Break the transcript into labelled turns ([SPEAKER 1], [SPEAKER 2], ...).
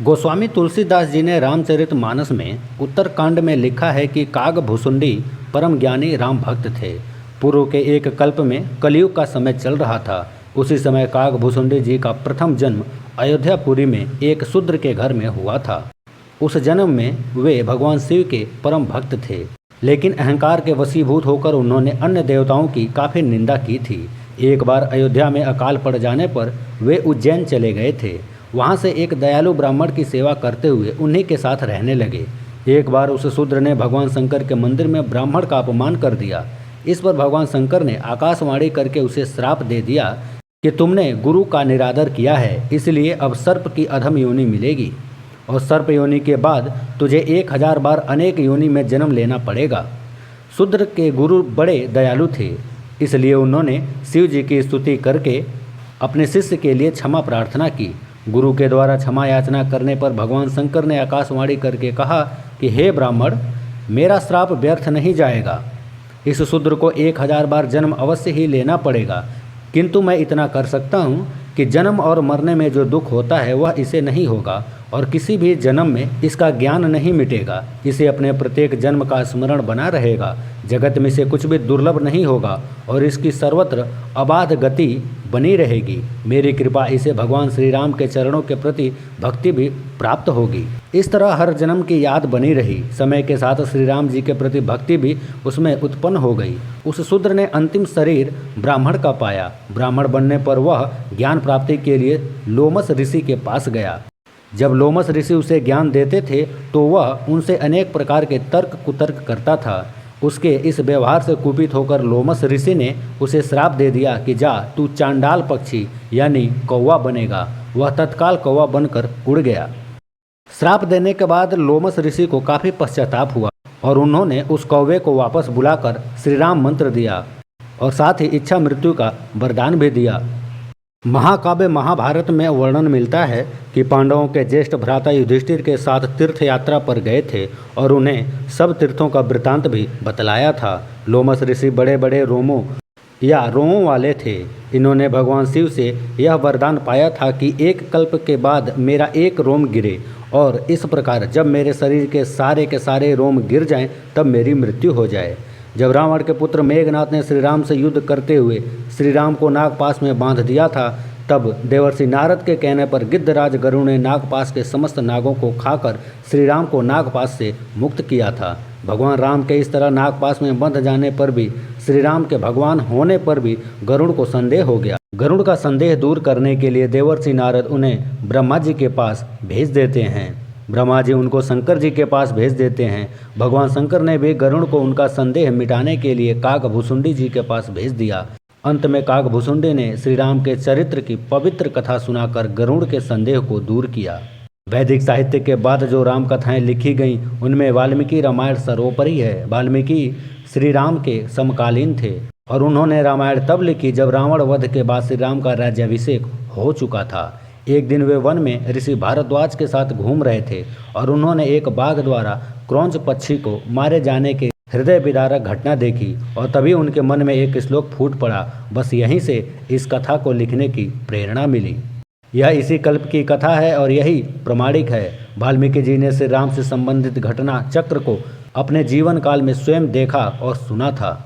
[SPEAKER 1] गोस्वामी तुलसीदास जी ने रामचरितमानस में उत्तरकांड में लिखा है कि कागभुसुंडी परम ज्ञानी राम भक्त थे। पूर्व के एक कल्प में कलयुग का समय चल रहा था। उसी समय कागभुसुंडी जी का प्रथम जन्म अयोध्यापुरी में एक शूद्र के घर में हुआ था। उस जन्म में वे भगवान शिव के परम भक्त थे, लेकिन अहंकार के वशीभूत होकर उन्होंने अन्य देवताओं की काफ़ी निंदा की थी। एक बार अयोध्या में अकाल पड़ जाने पर वे उज्जैन चले गए थे। वहाँ से एक दयालु ब्राह्मण की सेवा करते हुए उन्हीं के साथ रहने लगे। एक बार उस शूद्र ने भगवान शंकर के मंदिर में ब्राह्मण का अपमान कर दिया। इस पर भगवान शंकर ने आकाशवाणी करके उसे श्राप दे दिया कि तुमने गुरु का निरादर किया है, इसलिए अब सर्प की अधम योनि मिलेगी और सर्प योनि के बाद तुझे 1000 बार अनेक योनि में जन्म लेना पड़ेगा। शूद्र के गुरु बड़े दयालु थे, इसलिए उन्होंने शिव जी की स्तुति करके अपने शिष्य के लिए क्षमा प्रार्थना की। गुरु के द्वारा क्षमा याचना करने पर भगवान शंकर ने आकाशवाणी करके कहा कि हे ब्राह्मण, मेरा श्राप व्यर्थ नहीं जाएगा। इस शूद्र को 1000 बार जन्म अवश्य ही लेना पड़ेगा, किंतु मैं इतना कर सकता हूँ कि जन्म और मरने में जो दुख होता है वह इसे नहीं होगा और किसी भी जन्म में इसका ज्ञान नहीं मिटेगा। इसे अपने प्रत्येक जन्म का स्मरण बना रहेगा। जगत में से कुछ भी दुर्लभ नहीं होगा और इसकी सर्वत्र अबाध गति बनी रहेगी। मेरी कृपा इसे भगवान श्री राम के चरणों के प्रति भक्ति भी प्राप्त होगी। इस तरह हर जन्म की याद बनी रही। समय के साथ श्री राम जी के प्रति भक्ति भी उसमें उत्पन्न हो गई। उस शूद्र ने अंतिम शरीर ब्राह्मण का पाया। ब्राह्मण बनने पर वह ज्ञान प्राप्ति के लिए लोमस ऋषि के पास गया। जब लोमस ऋषि उसे ज्ञान देते थे तो वह उनसे अनेक प्रकार के तर्क कुतर्क करता था। उसके इस व्यवहार से कुपित होकर लोमस ऋषि ने उसे श्राप दे दिया कि जा, तू चांडाल पक्षी यानी कौवा बनेगा। वह तत्काल कौवा बनकर उड़ गया। श्राप देने के बाद लोमस ऋषि को काफ़ी पश्चाताप हुआ और उन्होंने उस कौवे को वापस बुलाकर श्री राम मंत्र दिया और साथ ही इच्छा मृत्यु का वरदान भी दिया। महाकाव्य महाभारत में वर्णन मिलता है कि पांडवों के ज्येष्ठ भ्राता युधिष्ठिर के साथ तीर्थ यात्रा पर गए थे और उन्हें सब तीर्थों का वृत्तांत भी बतलाया था। लोमस ऋषि बड़े बड़े रोमों या रोमों वाले थे। इन्होंने भगवान शिव से यह वरदान पाया था कि एक कल्प के बाद मेरा एक रोम गिरे और इस प्रकार जब मेरे शरीर के सारे रोम गिर जाएं तब मेरी मृत्यु हो जाए। जब रावण के पुत्र मेघनाथ ने श्री राम से युद्ध करते हुए श्री राम को नागपाश में बांध दिया था, तब देवर्षि नारद के कहने पर गिद्धराज गरुड़ ने नागपाश के समस्त नागों को खाकर श्री राम को नागपाश से मुक्त किया था। भगवान राम के इस तरह नागपाश में बंध जाने पर भी श्री राम के भगवान होने पर भी गरुड़ को संदेह हो गया। गरुड़ का संदेह दूर करने के लिए देवर्षि नारद उन्हें ब्रह्मा जी के पास भेज देते हैं। ब्रह्मा जी उनको शंकर जी के पास भेज देते हैं। भगवान शंकर ने भी गरुड़ को उनका संदेह मिटाने के लिए कागभुसुंडी जी के पास भेज दिया। अंत में कागभुसुंडी ने श्री राम के चरित्र की पवित्र कथा सुनाकर गरुड़ के संदेह को दूर किया। वैदिक साहित्य के बाद जो राम कथाएं लिखी गईं उनमें वाल्मीकि रामायण सर्वोपरि है। वाल्मीकि श्री राम के समकालीन थे और उन्होंने रामायण तब लिखी जब रावण वध के बाद श्री राम का राज्याभिषेक हो चुका था। एक दिन वे वन में ऋषि भारद्वाज के साथ घूम रहे थे और उन्होंने एक बाघ द्वारा क्रौंच पक्षी को मारे जाने की हृदय विदारक घटना देखी और तभी उनके मन में एक श्लोक फूट पड़ा। बस यहीं से इस कथा को लिखने की प्रेरणा मिली। यह इसी कल्प की कथा है और यही प्रमाणिक है। वाल्मीकि जी ने श्री राम से संबंधित घटना चक्र को अपने जीवन काल में स्वयं देखा और सुना था।